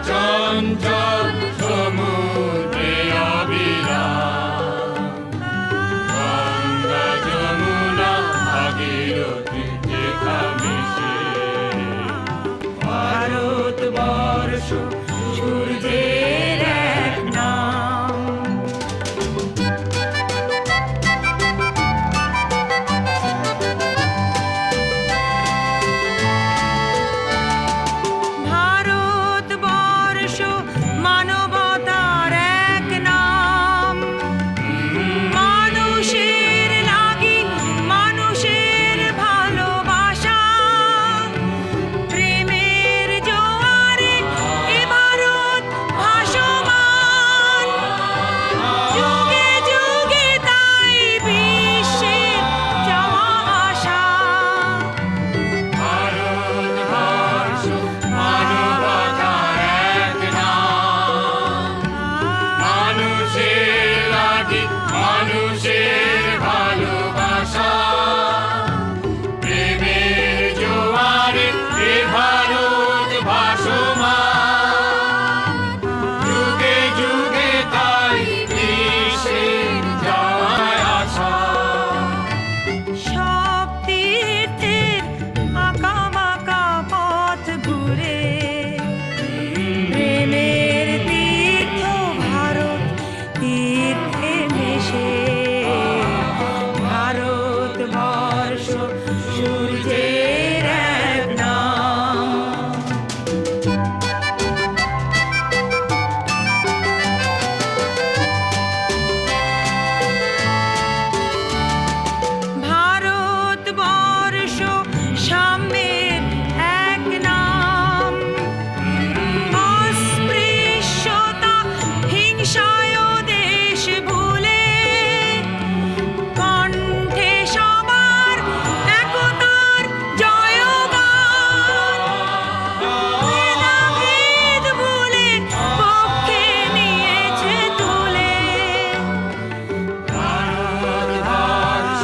চঞ্চল সমুদ্রে অবিরাম, গঙ্গা যমুনা ভাগীরথী যেথা মিশে, ভারতবর্ষ সূর্যের এক নাম। ভারতবর্ষ মানবতার এক নাম, মানুষের লাগি মানুষের ভালোবাসা, প্রেমের জোয়ারে এ ভারত ভাসমান, যুগে যুগে তাই বিশ্বের যাওয়া আসা। ভারতবর্ষ মানবতার এক নাম, মানুষের লাগি মানুষের ভালোবাসা, প্রেমের জোয়ারে এ ভারত ভাসমান, যুগে যুগে তাই বিশ্বের যাওয়ায় আসা। সব তীর্থের আঁকাবাঁকা পথ ঘুরে, প্রেমের তীর্থ ভারত তীর্থে মেশে, ভারতবর্ষ সূর্যের এক নাম। ভারতবর্ষ সাম্যের এক নাম, অস্পৃশ্যতা হিংসায় দেশ ভুলে, কণ্ঠে সবার একতার জয়গান, ভেদাভেদ ভুলে পক্ষে নিয়েছে তুলে। ভারতবর্ষ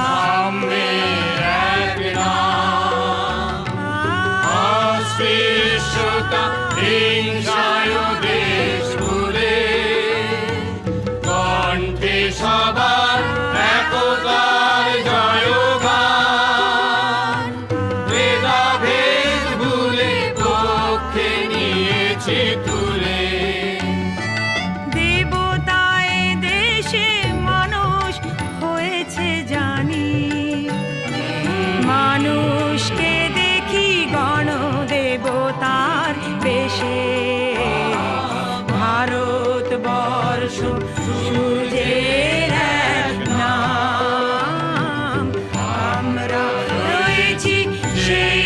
সাম্যের এক নাম, অস্পৃশ্যতা হিংসায় দেশ ভুলে, কণ্ঠে সবার একতার জয়গান, ভেদাভেদ ভুলে পক্ষে নিয়েছে তুলে। দেবতায় দেশে মানুষ হয়েছে জানি, মানুষকে দেখি গণদেবতার বেশে, ভারতবর্ষ সূর্যের এক নাম, আমরা রয়েছি সেই